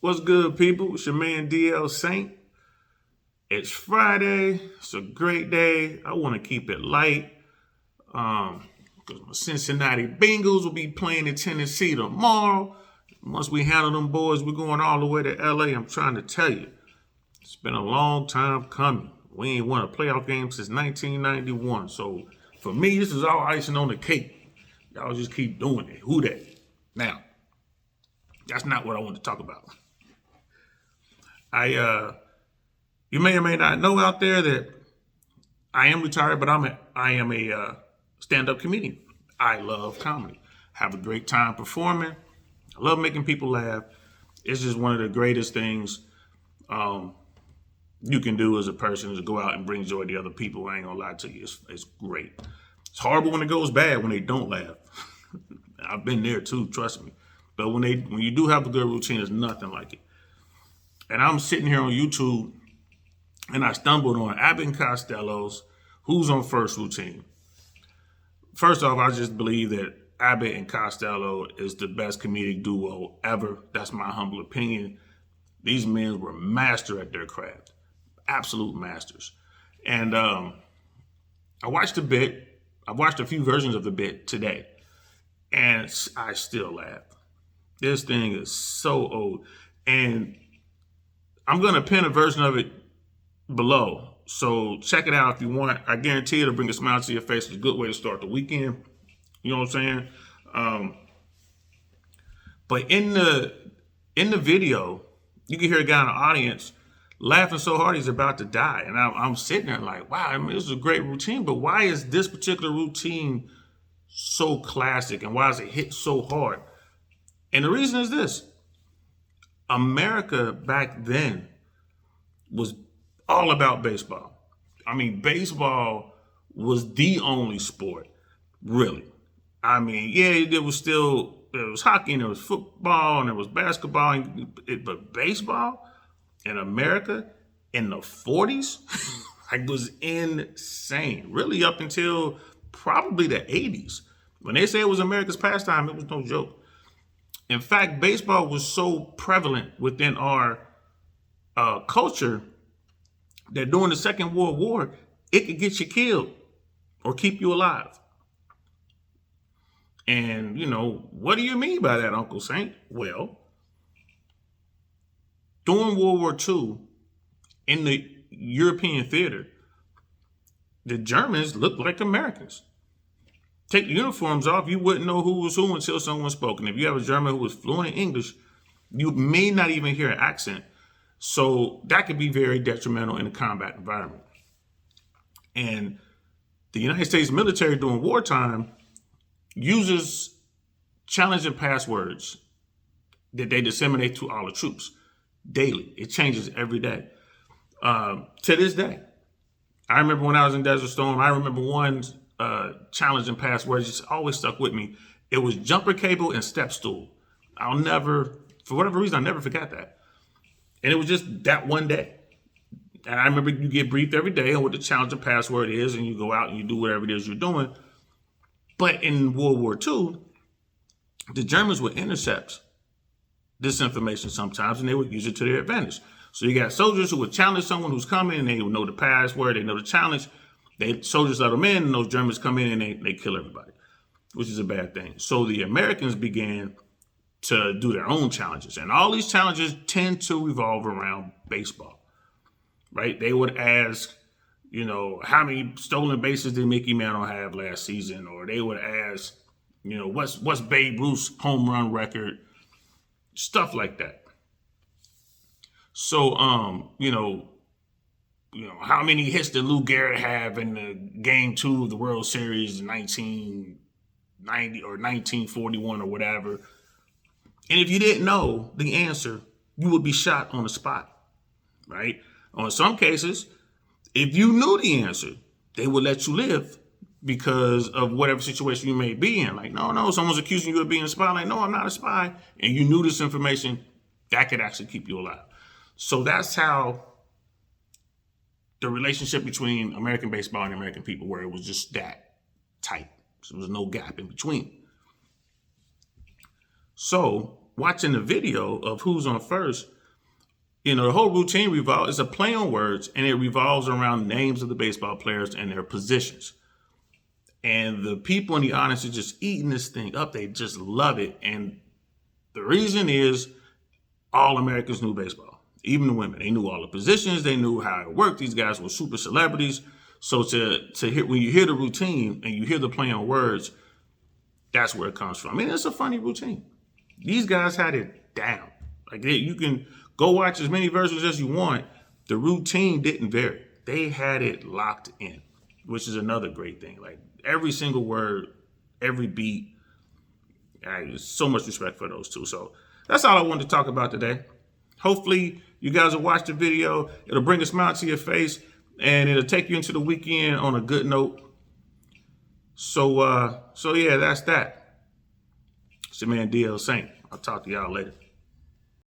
What's good, people? It's your man DL Saint. It's Friday. It's a great day. I want to keep it light because my Cincinnati Bengals will be playing in Tennessee tomorrow. Once we handle them boys, we're going all the way to LA. I'm trying to tell you, it's been a long time coming. We ain't won a playoff game since 1991. So for me, this is all icing on the cake. Y'all just keep doing it. Who that? Now, that's not what I want to talk about. You may or may not know out there that I am retired, but I am a stand-up comedian. I love comedy. Have a great time performing. I love making people laugh. It's just one of the greatest things you can do as a person is go out and bring joy to other people. I ain't gonna lie to you. It's great. It's horrible when it goes bad, when they don't laugh. I've been there too, trust me. But when you do have a good routine, it's nothing like it. And I'm sitting here on YouTube and I stumbled on Abbott and Costello's Who's on First routine. First off, I just believe that Abbott and Costello is the best comedic duo ever. That's my humble opinion. These men were master at their craft. Absolute masters. And I watched a bit. I've watched a few versions of the bit today. And I still laugh. This thing is so old. And I'm going to pin a version of it below. So check it out if you want. I guarantee it'll bring a smile to your face. It's a good way to start the weekend. You know what I'm saying? But in the video, you can hear a guy in the audience laughing so hard he's about to die. And I'm sitting there like, wow, I mean, this is a great routine. But why is this particular routine so classic? And why does it hit so hard? And the reason is this. America back then was all about baseball. I mean, baseball was the only sport, really. I mean, yeah, there was hockey and there was football and there was basketball, but baseball in America in the 40s like was insane. Really up until probably the 80s. When they say it was America's pastime, it was no joke. In fact, baseball was so prevalent within our culture that during the Second World War, it could get you killed or keep you alive. And, what do you mean by that, Uncle Saint? Well, during World War II, in the European theater, the Germans looked like Americans. Take the uniforms off, you wouldn't know who was who until someone spoke. And if you have a German who was fluent in English, you may not even hear an accent. So that could be very detrimental in a combat environment. And the United States military during wartime uses challenging passwords that they disseminate to all the troops daily. It changes every day. To this day, I remember when I was in Desert Storm, I remember one challenging password just always stuck with me. It was jumper cable and step stool. For whatever reason, I'll never forget that. And it was just that one day. And I remember you get briefed every day on what the challenging password is, and you go out and you do whatever it is you're doing. But in World War II, the Germans would intercept this information sometimes, and they would use it to their advantage. So you got soldiers who would challenge someone who's coming, and they would know the password, they know the challenge. Soldiers let them in, and those Germans come in and they kill everybody, which is a bad thing. So the Americans began to do their own challenges. And all these challenges tend to revolve around baseball, right? They would ask, how many stolen bases did Mickey Mantle have last season? Or they would ask, what's Babe Ruth's home run record? Stuff like that. So, how many hits did Lou Gehrig have in the Game 2 of the World Series in 1990 or 1941 or whatever? And if you didn't know the answer, you would be shot on the spot, right? Or in some cases, if you knew the answer, they would let you live because of whatever situation you may be in. Like, no, someone's accusing you of being a spy. Like, no, I'm not a spy. And you knew this information, that could actually keep you alive. So that's how the relationship between American baseball and American people, where it was just that tight. So there was no gap in between. So watching the video of who's on first, the whole routine revolves. It's a play on words, and it revolves around names of the baseball players and their positions. And the people in the audience are just eating this thing up. They just love it. And the reason is all Americans knew baseball, even the women. They knew all the positions. They knew how it worked. These guys were super celebrities. So to hear, when you hear the routine and you hear the play on words, that's where it comes from. I mean, it's a funny routine. These guys had it down. Like you can go watch as many versions as you want. The routine didn't vary. They had it locked in, which is another great thing. Like every single word, every beat. So much respect for those two. So that's all I wanted to talk about today. Hopefully you guys will watch the video. It'll bring a smile to your face and it'll take you into the weekend on a good note. So yeah, that's that. It's your man DL Saint. I'll talk to y'all later.